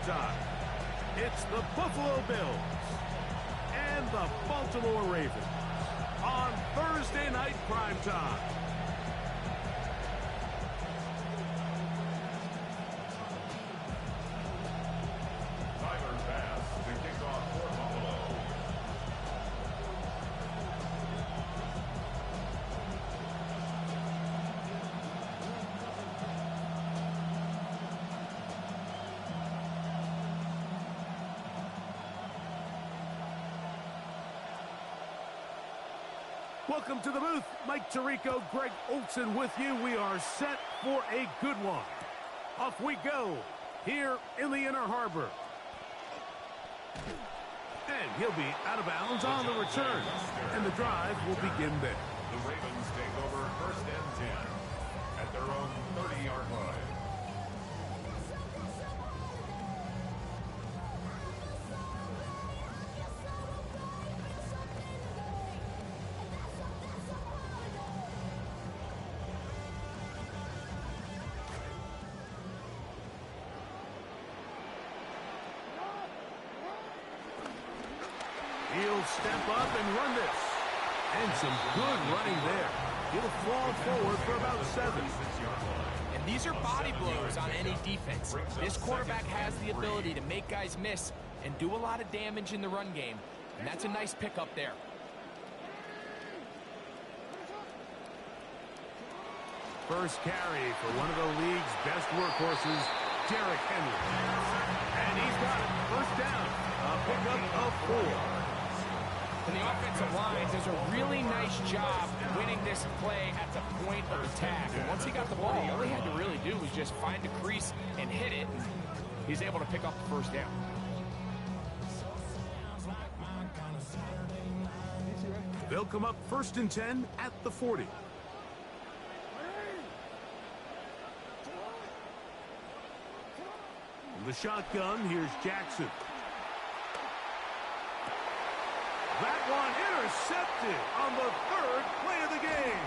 time. It's the Buffalo Bills and the Baltimore Ravens on Thursday Night Primetime. Tyler Bass to kick off for Buffalo. Welcome to the booth. Mike Tirico, Greg Olsen with you. We are set for a good one. Off we go here in the Inner Harbor. And he'll be out of bounds on the return. And the drive will begin there. The Ravens take over 1st and 10 at their own 30-yard line. He'll step up and run this. And some good running there. He'll fall forward for about 7. And these are body blows on any defense. This quarterback has the ability to make guys miss and do a lot of damage in the run game. And that's a nice pickup there. First carry for one of the league's best workhorses, Derrick Henry. And he's got it. First down. A pickup of 4. And the offensive line does a really nice job winning this play at the point of attack. And once he got the ball, all he had to really do was just find the crease and hit it. And he's able to pick up the first down. They'll come up 1st and 10 at the 40. From the shotgun, here's Jackson. That one intercepted on the 3rd play of the game.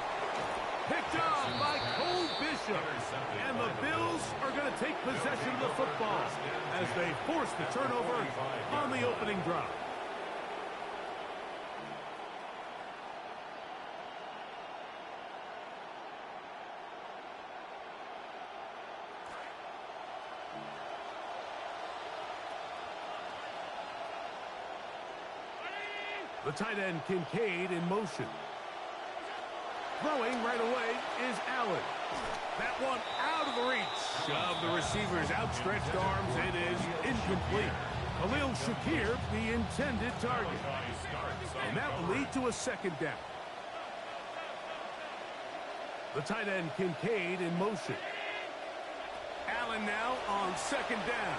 Picked off by Cole Bishop. And the Bills are going to take possession of the football as they force the turnover on the opening drive. The tight end, Kincaid, in motion. Throwing right away is Allen. That one out of the reach of the receiver's outstretched arms. It is incomplete. Khalil Shakir, the intended target. And that will lead to a 2nd down. The tight end, Kincaid, in motion. Allen now on 2nd down.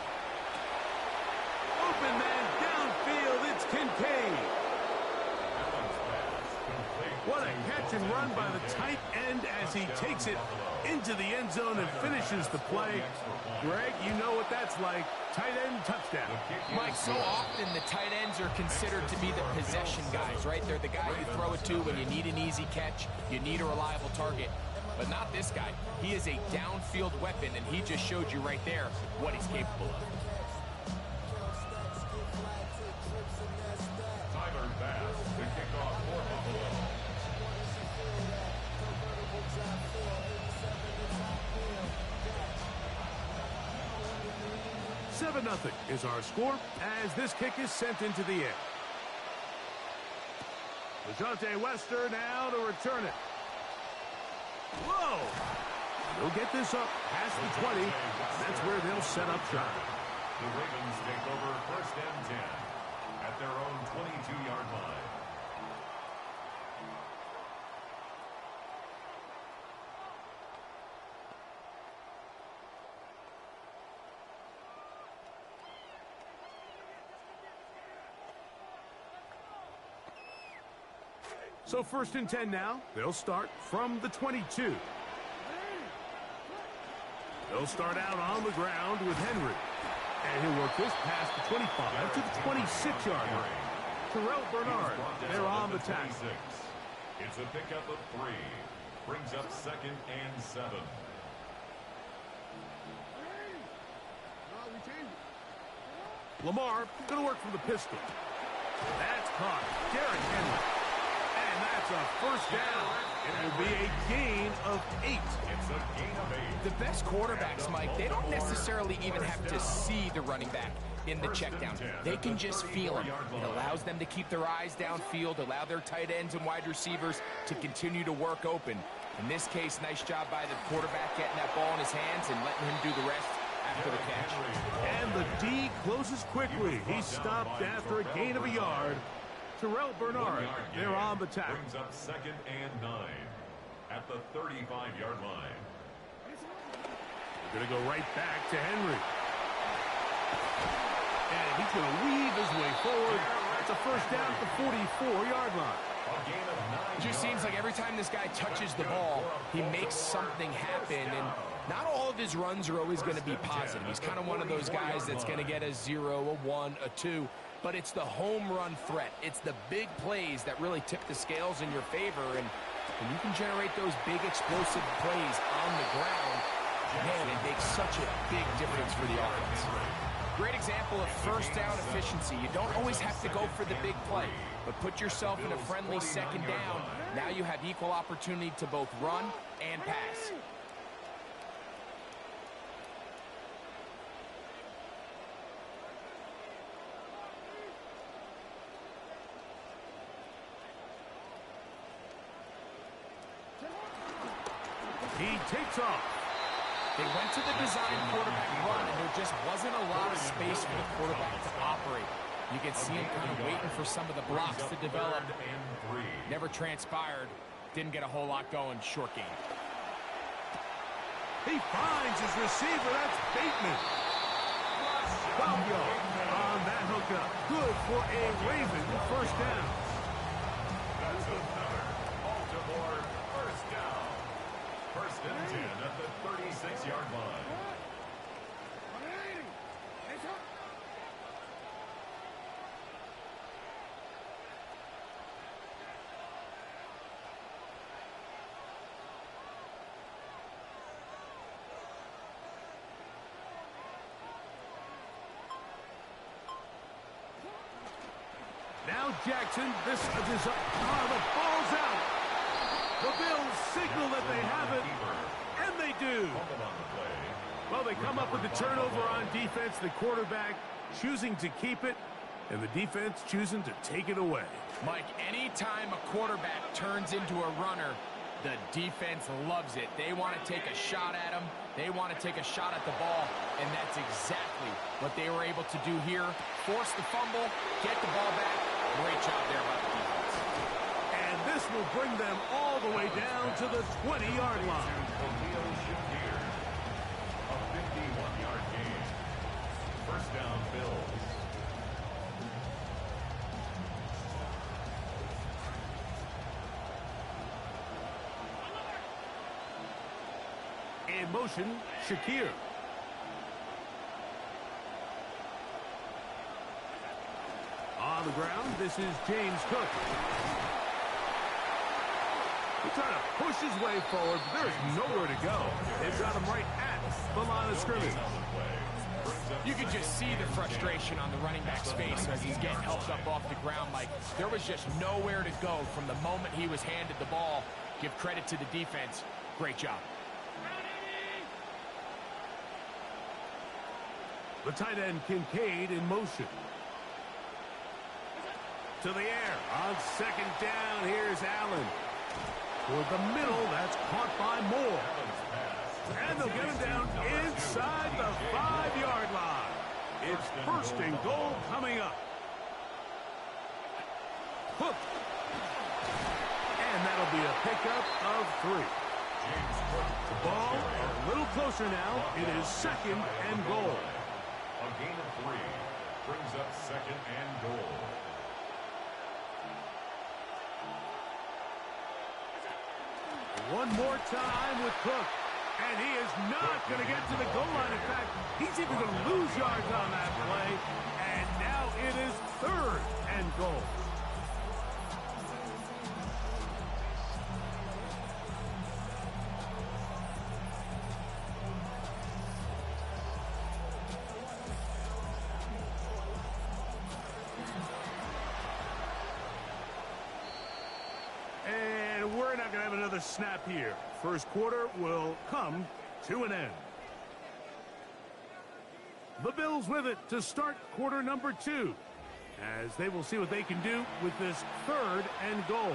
Open man downfield, it's Kincaid. What a catch and run by the tight end as he takes it into the end zone and finishes the play. Greg, you know what that's like. Tight end touchdown. Mike, so often the tight ends are considered to be the possession guys, right? They're the guy you throw it to when you need an easy catch, you need a reliable target. But not this guy. He is a downfield weapon, and he just showed you right there what he's capable of. Tyler Bass to kick off for Buffalo. 7-0 is our score as this kick is sent into the air. DeJounte Wester now to return it. Whoa! He'll get this up past the 20. That's where they'll set up shop. The Ravens take over 1st and 10 at their own 22-yard line. So 1st and 10 now. They'll start from the 22. They'll start out on the ground with Henry. And he'll work this past the 25 to the 26-yard line. Terrell Bernard, they're on the tackle. It's a pickup of 3. Brings up 2nd and 7. Lamar going to work from the pistol. That's caught. Derrick Henry. And that's a first down. It will be a gain of 8. It's a gain of 8. The best quarterbacks, Mike, they don't necessarily even have to see the running back in the check down. They can just feel him. It allows them to keep their eyes downfield, allow their tight ends and wide receivers to continue to work open. In this case, nice job by the quarterback getting that ball in his hands and letting him do the rest after the catch. And the D closes quickly. He stopped after a gain of a yard. Terrell Bernard, they're on the tackle. Brings up 2nd and 9 at the 35-yard line. They're going to go right back to Henry. And he's going to weave his way forward. That's a first down at the 44-yard line. It just seems like every time this guy touches the ball, he makes something happen. And not all of his runs are always going to be positive. He's kind of one of those guys that's going to get a 0, a 1, a 2. But it's the home run threat. It's the big plays that really tip the scales in your favor. And when you can generate those big explosive plays on the ground, man, it makes such a big difference for the offense. Great example of first down efficiency. You don't always have to go for the big play, but put yourself in a friendly second down. Now you have equal opportunity to both run and pass. He takes off. They went to the design quarterback run, and there just wasn't a lot of space for the quarterback to operate. You can see him kind of waiting for some of the blocks to develop. Never transpired. Didn't get a whole lot going. Short game. He finds his receiver. That's Bateman. Fabio on that hookup. Good for a Raven first down. That's another Baltimore first down. First and 10 at the 36-yard line. Now Jackson, this is the ball's out. The Bills signal that they have it, and they do. Well, they come up with the turnover on defense, the quarterback choosing to keep it, and the defense choosing to take it away. Mike, anytime a quarterback turns into a runner, the defense loves it. They want to take a shot at him. They want to take a shot at the ball, and that's exactly what they were able to do here. Force the fumble, get the ball back. Great job there by the defense. And this will bring them all the way down to the 20-yard line. A 51-yard gain. First down, Bills. In motion, Shakir. On the ground, this is James Cook. He's trying to push his way forward, but there's nowhere to go. They've got him right at the line of scrimmage. You can just see the frustration on the running back's face as he's getting helped up off the ground. Like, there was just nowhere to go from the moment he was handed the ball. Give credit to the defense. Great job. The tight end, Kincaid, in motion. To the air. On second down, here's Allen. Toward the middle, that's caught by Moore. And they'll get him down inside the 5-yard line. It's first and goal coming up. Hook. And that'll be a pickup of 3. The ball a little closer now. It is second and goal. A gain of 3 brings up second and goal. One more time with Cook. And he is not going to get to the goal line. In fact, he's even going to lose yards on that play. And now it is third and goal. a snap here. First quarter will come to an end. The Bills with it to start quarter number 2, as they will see what they can do with this 3rd and goal.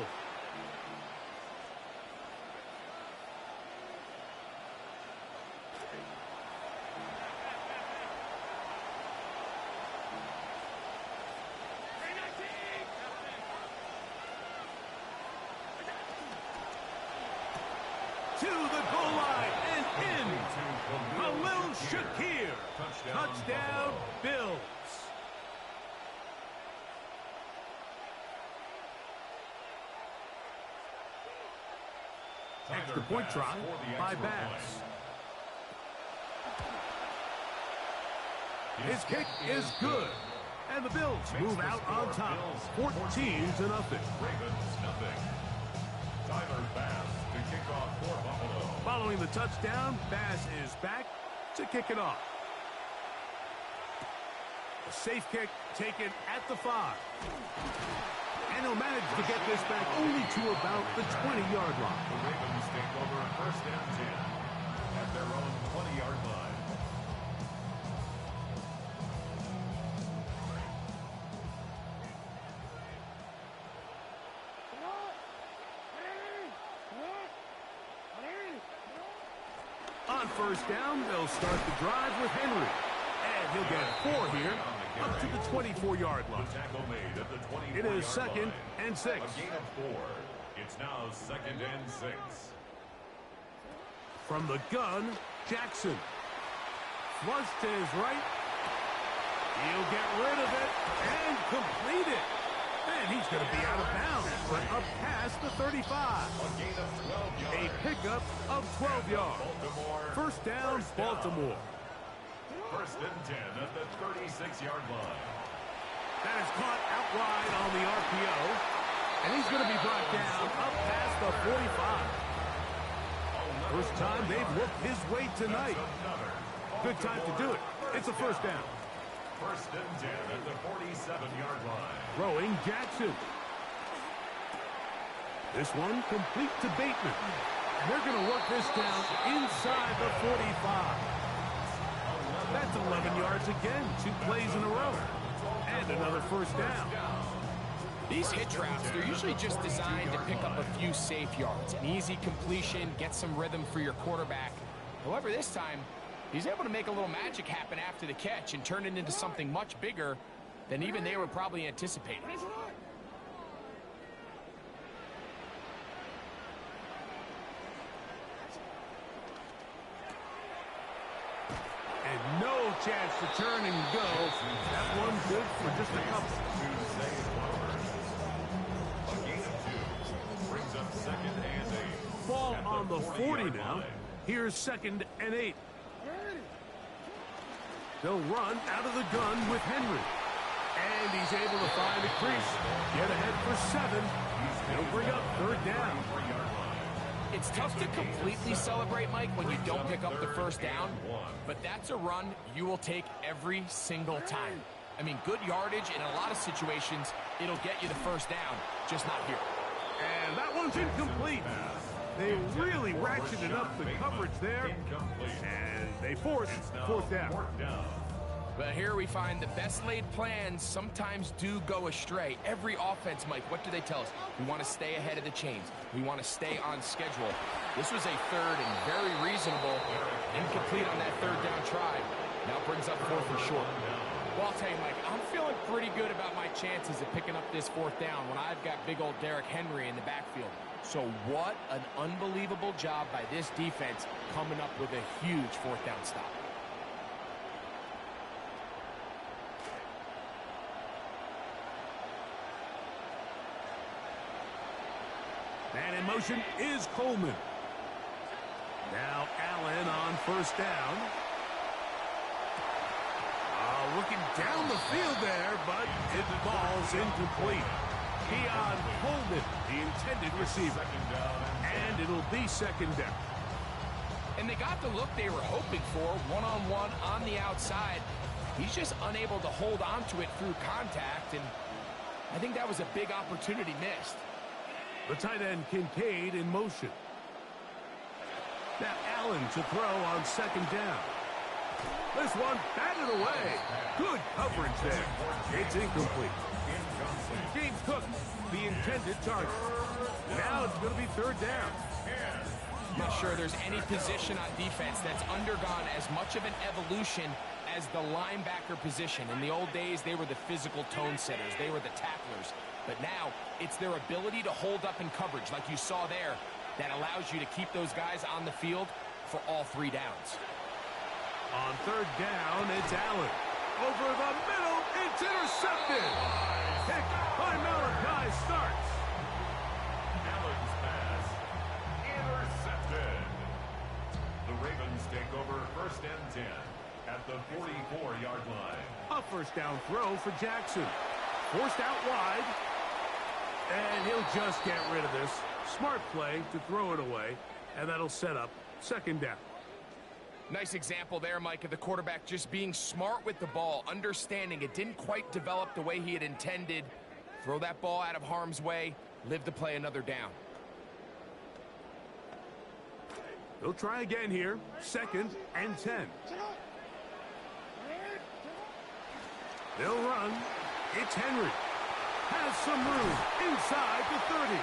To the goal line and in. Khalil Shakir. Touchdown, Bills. Extra point try by Bass. His kick is good. And the Bills move out on top, 14-0. Ravens nothing. Tyler Bass to kick off for Buffalo. Following the touchdown, Bass is back to kick it off. A safe kick taken at the 5. And he'll manage to get this back only to about the 20-yard line. The Ravens take over 1st and 10 at their own 20-yard line. On 1st down, they'll start the drive with Henry. And he'll get 4 here, up to the 24-yard line. The tackle made at the 24-yard It is 2nd line. and 6. A gain of 4. It's now 2nd and 6. From the gun, Jackson. Flush to his right. He'll get rid of it and complete it. And he's going to be out of bounds, but up past the 35. A gain of 12 yards. A pickup of 12 yards. Baltimore. 1st down, Baltimore. 1st and 10 at the 36-yard line. That is caught out wide on the RPO. And he's going to be brought down up past the 45. First time they've looked his way tonight. Good time to do it. It's a 1st down. 1st and 10 at the 47-yard line. Throwing Jackson. This one complete to Bateman. And they're going to work this down inside the 45. That's 11 yards again. 2 plays in a row. And another 1st down. These hitch routes, they're usually just designed to pick up a few safe yards. An easy completion, get some rhythm for your quarterback. However, this time, he's able to make a little magic happen after the catch and turn it into something much bigger than even they were probably anticipating. And no chance to turn and go. That one good for just a couple. A gain of 2 brings up 2nd and 8. Ball on the 40 now. line. Here's 2nd and 8. They'll run out of the gun with Henry. And he's able to find a crease. Get ahead for 7. He'll bring up 3rd down. It's tough to completely celebrate, Mike, when you don't pick up the 1st down, but that's a run you will take every single time. I mean, good yardage in a lot of situations, it'll get you the 1st down, just not here. And that one's incomplete. They really ratcheted up the coverage there, and they force 4th down. But here we find the best laid plans sometimes do go astray. Every offense, Mike, what do they tell us? We want to stay ahead of the chains. We want to stay on schedule. This was a 3rd and very reasonable, incomplete on that 3rd down try. Now brings up 4th and short. Well, I'll tell you, Mike, I'm feeling pretty good about my chances of picking up this 4th down when I've got big old Derrick Henry in the backfield. So what an unbelievable job by this defense coming up with a huge 4th down stop. And in motion is Coleman. Now Allen on 1st down. Looking down the field there, but it falls incomplete. Keon Coleman, the intended receiver. And it'll be 2nd down. And they got the look they were hoping for, one-on-one on the outside. He's just unable to hold on to it through contact, and I think that was a big opportunity missed. The tight end Kincaid in motion. Now Allen to throw on second down. This one batted away. Good coverage there. It's incomplete. James Cook, the intended target. Now it's going to be third down. I'm not sure there's any position on defense that's undergone as much of an evolution as the linebacker position. In the old days, they were the physical tone setters. They were the tacklers. But now, it's their ability to hold up in coverage, like you saw there, that allows you to keep those guys on the field for all 3 downs. On third down, it's Allen. Over the middle, it's intercepted. Pick by Malachi starts. Allen's pass intercepted. The Ravens take over first and 10 at the 44-yard line. A first down throw for Jackson. Forced out wide. And he'll just get rid of this. Smart play to throw it away. And that'll set up second down. Nice example there, Mike, of the quarterback just being smart with the ball, understanding it didn't quite develop the way he had intended. Throw that ball out of harm's way, live to play another down. They'll try again here. Second and 10. They'll run. It's Henry. Has some room inside the 30.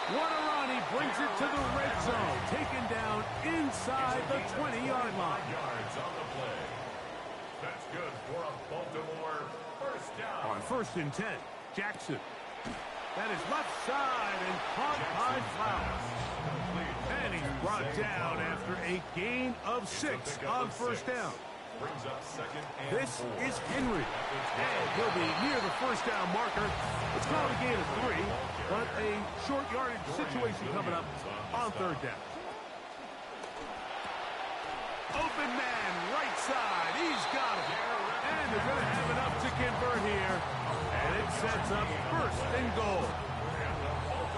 Guarani brings it to the red zone. Taken down inside the 20-yard line. Yards on the play. That's good for a Baltimore first down. On first and 10, Jackson. That is left side and caught by Flowers. And he's brought down after a gain of 6 on first down. Brings up second and This 4. is Henry. And he'll be near the first down marker. It's called a gain of 3, but a short yardage situation coming up on third down. Open man, right side. He's got it. And they're going to have enough to convert here. And it sets up first and goal.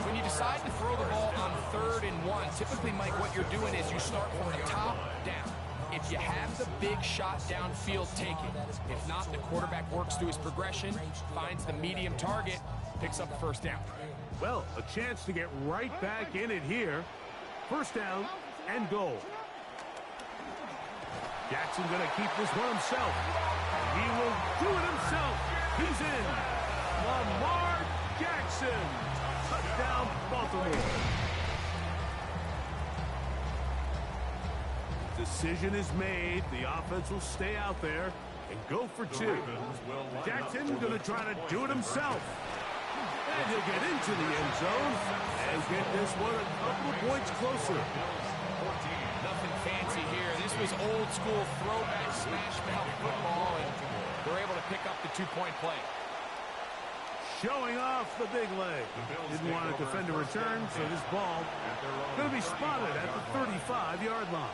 When you decide to throw the ball on 3rd and 1, typically, Mike, what you're doing is you start from the top down. If you have the big shot downfield, take it. If not, the quarterback works through his progression, finds the medium target, picks up the first down. Well, a chance to get right back in it here. First down and goal. Jackson going to keep this one himself. He will do it himself. He's in. Lamar Jackson. Touchdown, Baltimore. Decision is made. The offense will stay out there and go for 2. Jackson going to try to do it himself. And he'll get into the end zone and get this one a couple of points closer. Nothing fancy here. This was old school throwback smash mouth football, and they're able to pick up the 2-point play. Showing off the big leg. Didn't want to defend a return, so this ball going to be spotted at the 35-yard line.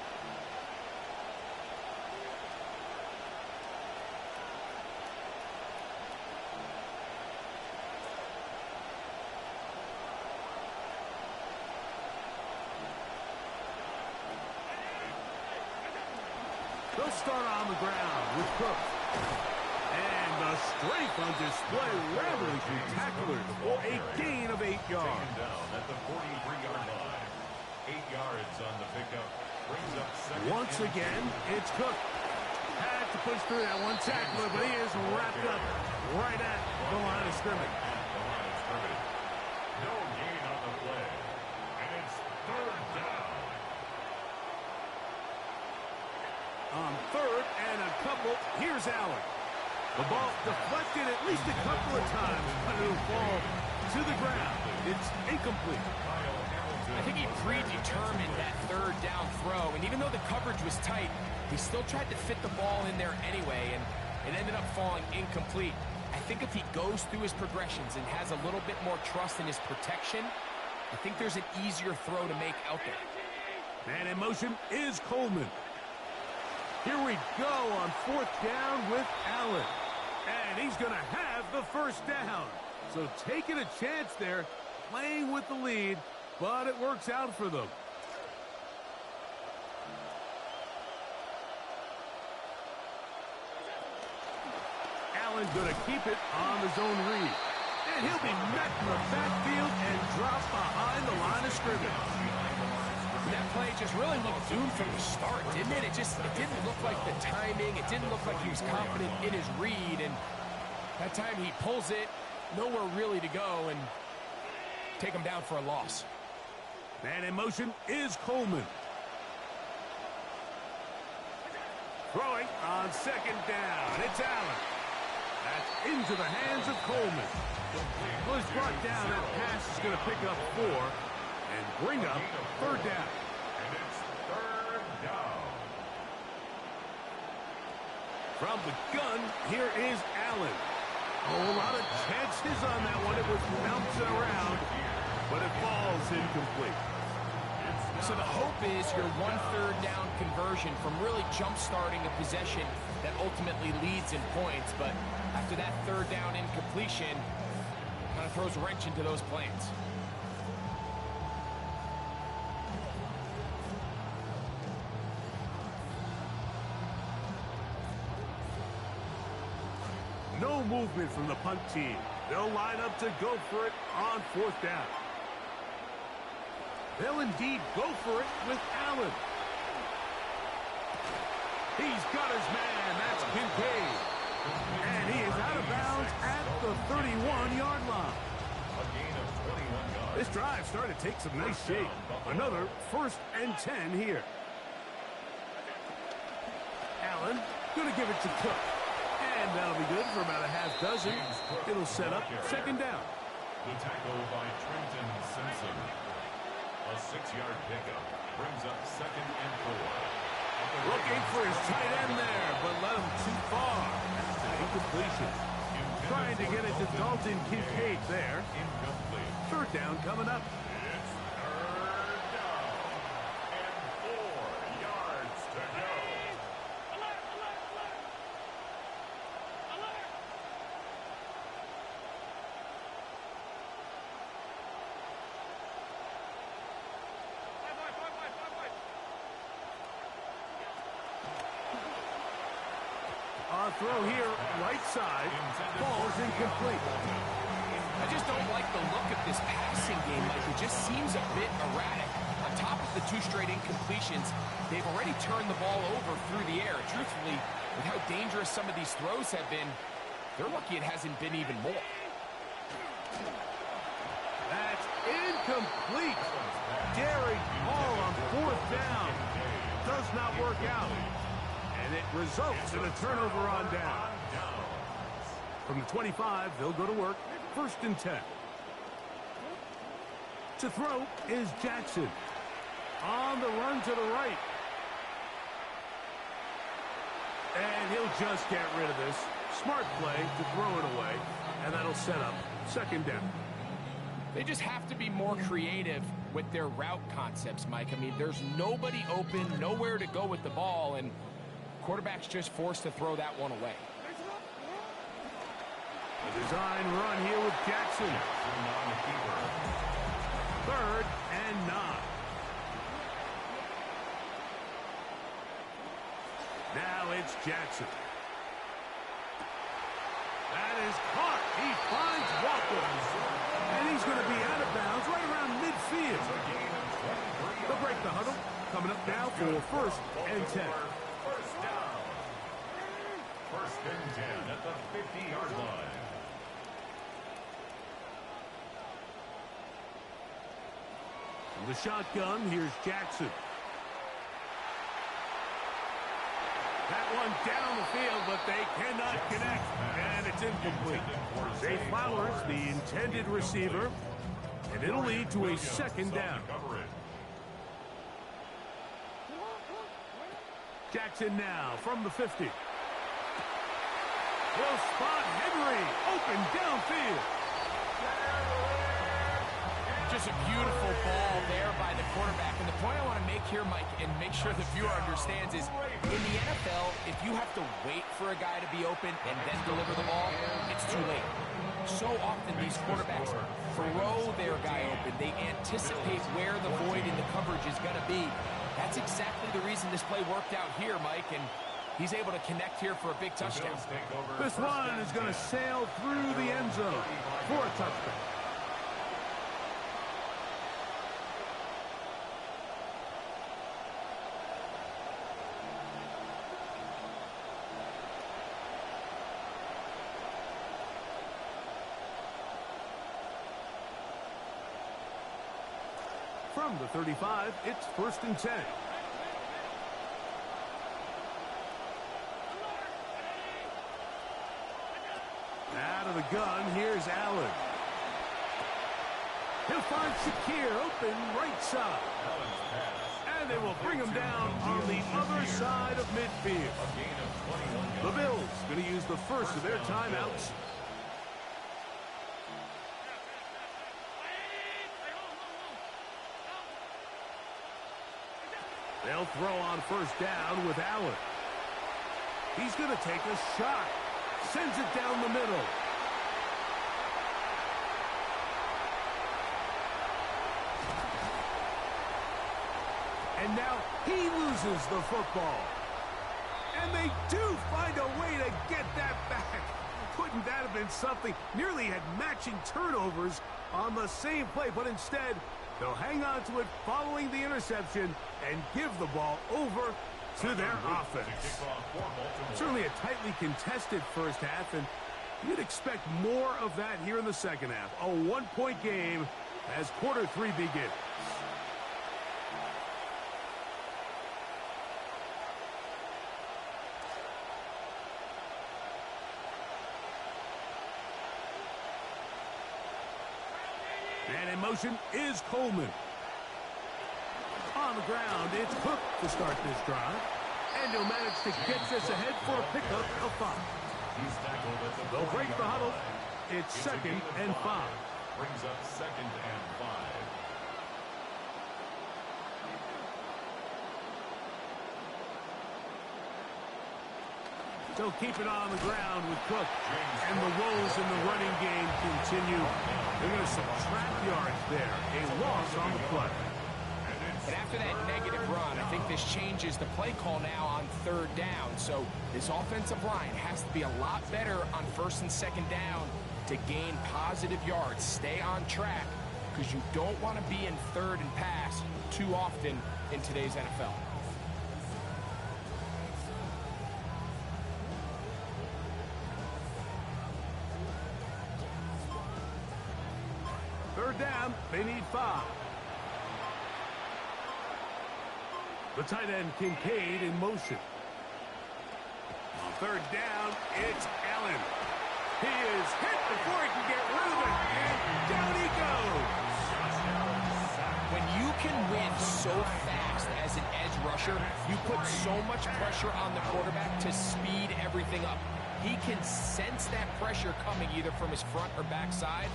They'll start on the ground with Cook. And the strength on display, rambling through tacklers for a gain of 8 yards. Taken down at the 43-yard line. 8 yards on the pickup. Brings up second. Once again, it's Cook. Had to push through that one tackler, but he is wrapped up right at the line of scrimmage. No gain on the play. And it's third down. On third and a couple, here's Allen. The ball deflected at least a couple of times, but it'll fall to the ground. It's incomplete. I think he predetermined that 3rd down throw, and even though the coverage was tight, he still tried to fit the ball in there anyway, and it ended up falling incomplete. I think if he goes through his progressions and has a little bit more trust in his protection, I think there's an easier throw to make out there. Man in motion is Coleman. Here we go on 4th down with Allen. And he's going to have the first down. So taking a chance there, playing with the lead, but it works out for them. Allen going to keep it on the zone read. And he'll be met in the backfield and dropped behind the line of scrimmage. That play just really looked doomed from the start, didn't it? It didn't look like the timing. It didn't look like he was confident in his read. And that time he pulls it, nowhere really to go, and take him down for a loss. Man in motion is Coleman. Throwing on second down. It's Allen. That's into the hands of Coleman. Well, he's brought down. That pass is going to pick up 4 and bring up third down. And it's third down. From the gun, here is Allen. Oh, a lot of chances on that one. It was bouncing around, but it falls incomplete. So the hope is your 1/3 down conversion from really jump-starting a possession that ultimately leads in points. But after that third down incompletion, kind of throws a wrench into those plans. No movement from the punt team. They'll line up to go for it on 4th down. They'll indeed go for it with Allen. He's got his man. That's Kincaid. And he is out of bounds at the 31-yard line. A gain of 21 yards. This drive started to take some nice shape. Another 1st and 10 here. Allen going to give it to Cook. And that'll be good for about a half dozen. It'll set up 2nd down. The tackle by Trenton Simpson. A 6-yard pickup brings up 2nd and 4. Looking for his tight end there, but let him too far. That's an incompletion. Trying to get it to Dalton Kincaid there. Incomplete. 3rd down coming up. It's 3rd down. And 4 yards to go. On throw here, right side, falls incomplete. I just don't like the look of this passing game. Like, it just seems a bit erratic. On top of the 2 straight incompletions, they've already turned the ball over through the air. Truthfully, with how dangerous some of these throws have been, they're lucky it hasn't been even more. That's incomplete. Derek Hall on 4th down. Does not work out. And it results in a turnover on down. From the 25, they'll go to work. 1st and 10. To throw is Jackson. On the run to the right. And he'll just get rid of this. Smart play to throw it away. And that'll set up 2nd down. They just have to be more creative with their route concepts, Mike. I mean, there's nobody open, nowhere to go with the ball, and quarterback's just forced to throw that one away. A design run here with Jackson. 3rd and 9. Now it's Jackson. That is caught. He finds Walker. And he's going to be out of bounds right around midfield. They'll break the huddle. Coming up now for 1st and 10. 1st down. 1st and 10 at the 50-yard line. From the shotgun, here's Jackson. That one down the field, but they cannot connect. And it's incomplete. Zay Flowers, the intended receiver. And it'll lead to a 2nd down. Jackson now from the 50. Will spot Henry. Open downfield. Just a beautiful ball there by the quarterback. And the point I want to make here, Mike, and make sure the viewer understands is, in the NFL, if you have to wait for a guy to be open and then deliver the ball, it's too late. So often these quarterbacks throw their guy open. They anticipate where the void in the coverage is going to be. That's exactly the reason this play worked out here, Mike, and he's able to connect here for a big touchdown. This one is going to sail through the end zone for a touchdown. From the 35, it's 1st and 10. Out of the gun, here's Allen. He'll find Shakir open right side. And they will bring him down on the other side of midfield. The Bills going to use the first of their timeouts. They'll throw on 1st down with Allen. He's going to take a shot. Sends it down the middle. And now he loses the football. And they do find a way to get that back. Wouldn't that have been something? Nearly had matching turnovers on the same play, but instead, they'll hang on to it following the interception and give the ball over to their offense. Certainly a tightly contested first half, and you'd expect more of that here in the second half. A one-point game as quarter 3 begins. And in motion is Coleman. On the ground, it's Cook to start this drive. And he'll manage to get this ahead for a pickup of 5. They'll break the huddle. It's 2nd and 5. Brings up 2nd and 5. So keep it on the ground with Cook. And the woes in the running game continue. They're going to subtract yards there. A loss on the play. But after that negative run, I think this changes the play call now on 3rd down. So this offensive line has to be a lot better on 1st and 2nd down to gain positive yards. Stay on track because you don't want to be in 3rd and pass too often in today's NFL. Third down, they need 5. The tight end, Kincaid, in motion. On 3rd down, it's Allen. He is hit before he can get rid of it, and down he goes. When you can win so fast as an edge rusher, you put so much pressure on the quarterback to speed everything up. He can sense that pressure coming either from his front or back side.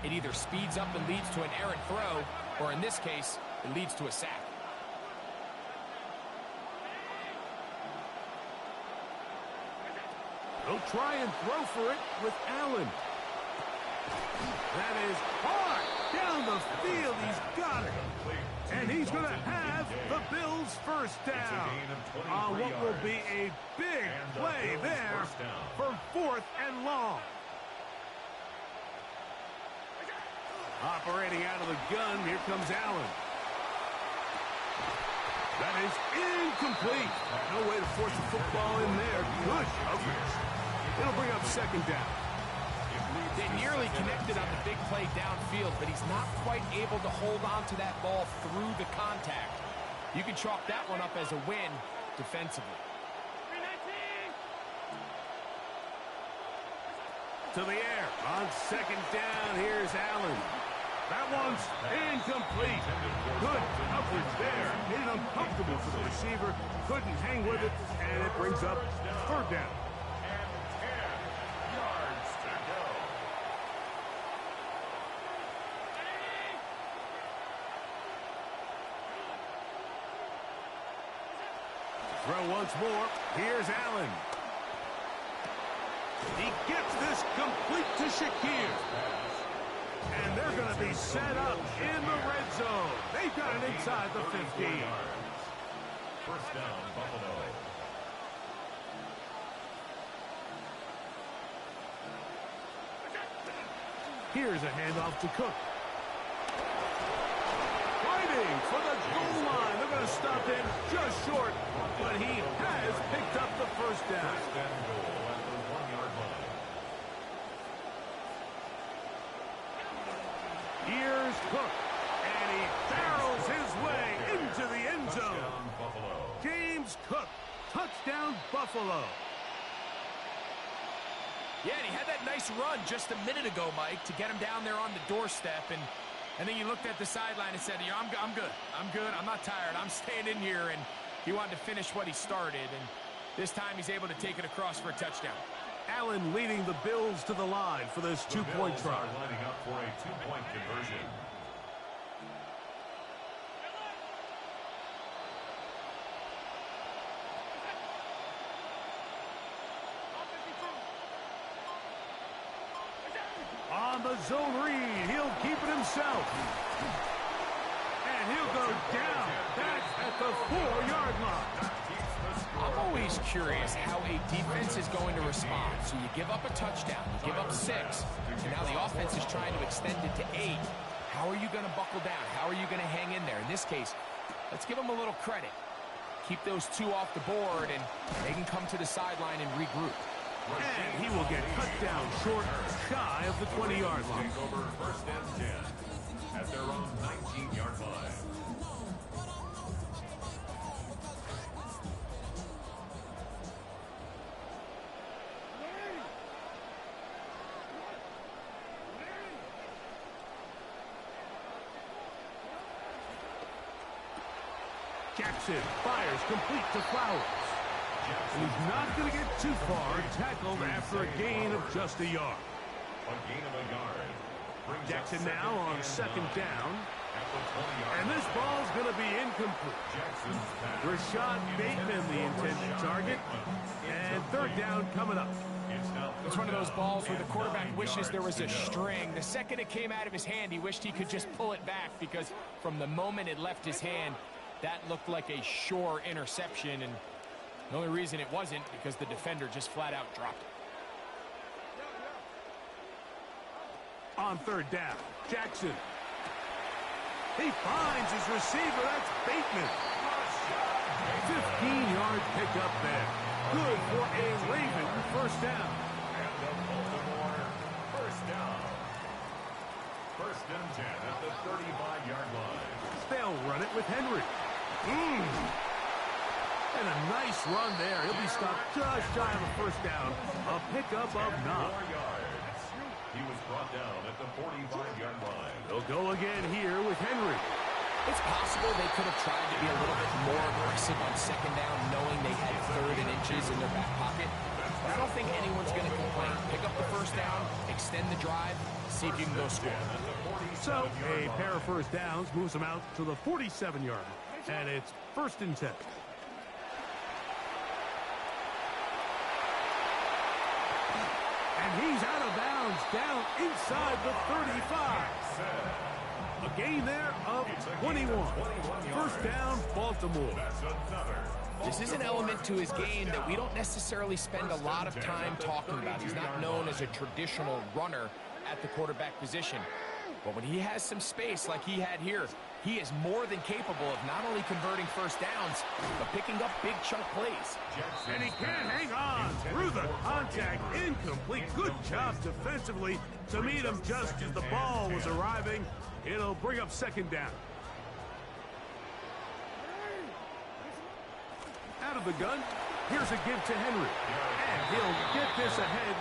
It either speeds up and leads to an errant throw, or in this case, it leads to a sack. They'll try and throw for it with Allen. That is hard down the field. He's got it. And he's going to have the Bills' 1st down on what will be a big play there for 4th and long. Operating out of the gun, here comes Allen. That is incomplete. No way to force the football in there. Good coverage. It'll bring up 2nd down. They nearly connected on the big play downfield, but he's not quite able to hold on to that ball through the contact. You can chalk that one up as a win defensively. To the air. On 2nd down, here's Allen. That one's incomplete. Good coverage there. Made it uncomfortable for the receiver. Couldn't hang with it, and it brings up 3rd down. Throw once more. Here's Allen. He gets this complete to Shakir. And they're going to be set up in the red zone. They've got it inside the 15. 1st down, Buffalo. Here's a handoff to Cook. Fighting for the goal line. They're going to stop him just short, but he has picked up the 1st down. 1st and goal at the 1-yard line. Here's Cook, and he barrels his Bills cook. Touchdown, Buffalo. Yeah, and he had that nice run just a minute ago, Mike, to get him down there on the doorstep. And then you looked at the sideline and said, I'm good. I'm good. I'm not tired. I'm staying in here. And he wanted to finish what he started. And this time he's able to take it across for a touchdown. Allen leading the Bills to the line for this two-point try. Lining up for a two-point conversion. On the zone read, he'll keep it himself. And he'll go down back at the 4-yard line. I'm always curious how a defense is going to respond. So you give up a touchdown, you give up 6, and now the offense is trying to extend it to 8. How are you going to buckle down? How are you going to hang in there? In this case, let's give them a little credit. Keep those 2 off the board, and they can come to the sideline and regroup. And he will get cut down short, shy of the 20-yard line. Take over first and 10 at their own 19-yard line. Jackson fires complete to Flowers. And he's not going to get too far, tackled after a gain of just a yard. A gain of a yard. Jackson now on second down. And this ball's going to be incomplete. Rashad Bateman, the intended target. And third down coming up. It's one of those balls where the quarterback wishes there was a string. The second it came out of his hand, he wished he could just pull it back, because from the moment it left his hand, that looked like a sure interception. And the only reason it wasn't because the defender just flat out dropped it. On third down, Jackson. He finds his receiver. That's Bateman. 15-yard pickup there. Good for a Raven first down. And the Baltimore first down. First and 10 at the 35-yard line. They'll run it with Henry. And a nice run there. He'll be stopped just shy of a first down. A pickup of 9. 4 yards. He was brought down at the 45-yard line. They'll go again here with Henry. It's possible they could have tried to be a little bit more aggressive on second down, knowing they had 3rd and inches in their back pocket. But I don't think anyone's going to complain. Pick up the first down, extend the drive, see if you can go score. So a pair of first downs moves them out to the 47-yard line. And it's first and 10. And he's out of bounds down inside the 35. A gain there of 21. First down, Baltimore. This is an element to his game that we don't necessarily spend a lot of time talking about. He's not known as a traditional runner at the quarterback position. But when he has some space like he had here, he is more than capable of not only converting first downs, but picking up big chunk plays. And he can't hang on through the contact. Incomplete. Good job defensively to meet him just as the ball was arriving. It'll bring up second down. Out of the gun, here's a give to Henry. And he'll get this ahead.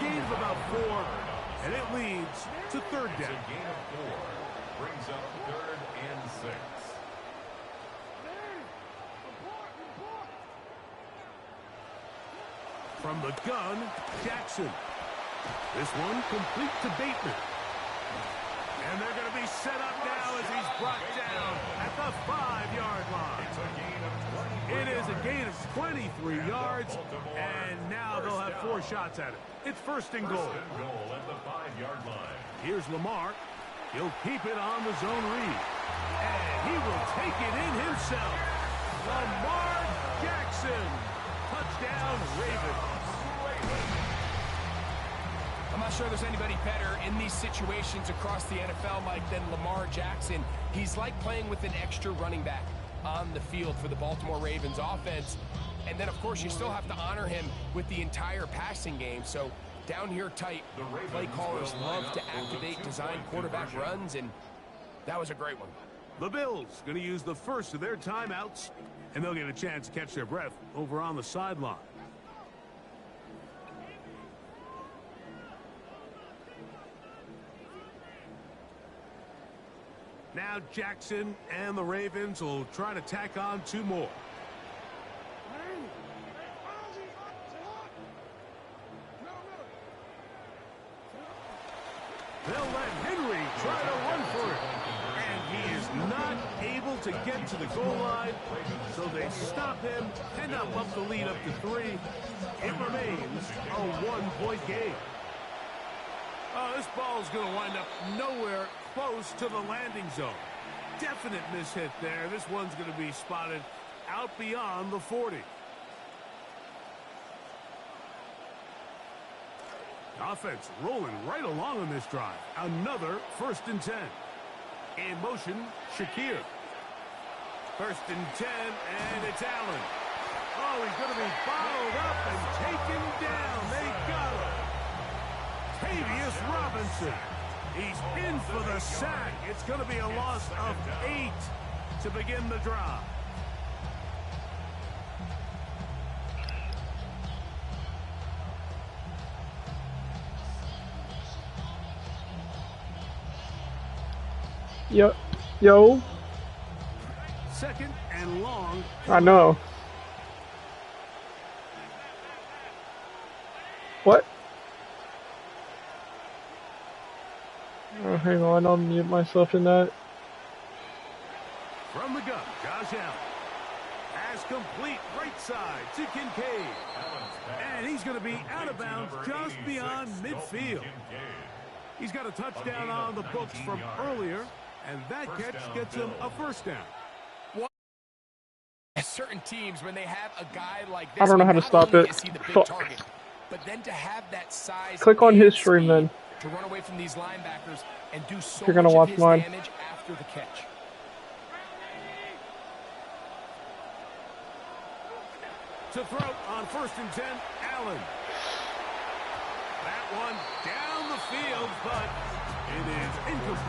Gain of about 4, and it leads to third down. A gain of 4 brings up 3rd and 6. From the gun, Jackson. This one complete to Bateman. And they're going to be set up now as he's brought down at the 5-yard line. It's a gain of 23. It is a gain of 23 yards, and now they'll have 4 shots at it. It's first and goal. First and goal at the 5-yard line. Here's Lamar. He'll keep it on the zone read. And he will take it in himself. Lamar Jackson. Touchdown, Ravens. I'm not sure there's anybody better in these situations across the NFL, Mike, than Lamar Jackson. He's like playing with an extra running back on the field for the Baltimore Ravens offense. And then, of course, you still have to honor him with the entire passing game. So down here tight, play callers love to activate design quarterback runs, and that was a great one. The Bills going to use the first of their timeouts. And they'll get a chance to catch their breath over on the sideline. Now Jackson and the Ravens will try to tack on 2 more. They'll let Henry try to run for it. And he is not able to get to the goal line, so they stop him and now bump the lead up to 3. It remains a 1-point game. Oh, this ball is going to wind up nowhere close to the landing zone. Definite mishit there. This one's going to be spotted out beyond the 40. Offense rolling right along on this drive. Another 1st and 10. In motion, Shakir. 1st and 10, and it's Allen. Oh, he's going to be followed up and taken down. They got him. Tavius Robinson. He's in for the sack. It's going to be a loss of 8 to begin the drive. Yo. 2nd and long. I know. What? Oh, hang on, I'll mute myself in that. From the gun, Josh Allen. Pass complete right side to Kincaid. And he's going to be out of bounds just beyond midfield. He's got a touchdown on the books from earlier, and that catch gets him a 1st down. Certain teams, when they have a guy like this, I don't know how to stop it. Target, but then to have that size, click on his stream then. To run away from these linebackers and do so You're gonna much watch of his mine. damage after the catch. To throw on 1st and 10, Allen. That one down the field, but it is incomplete.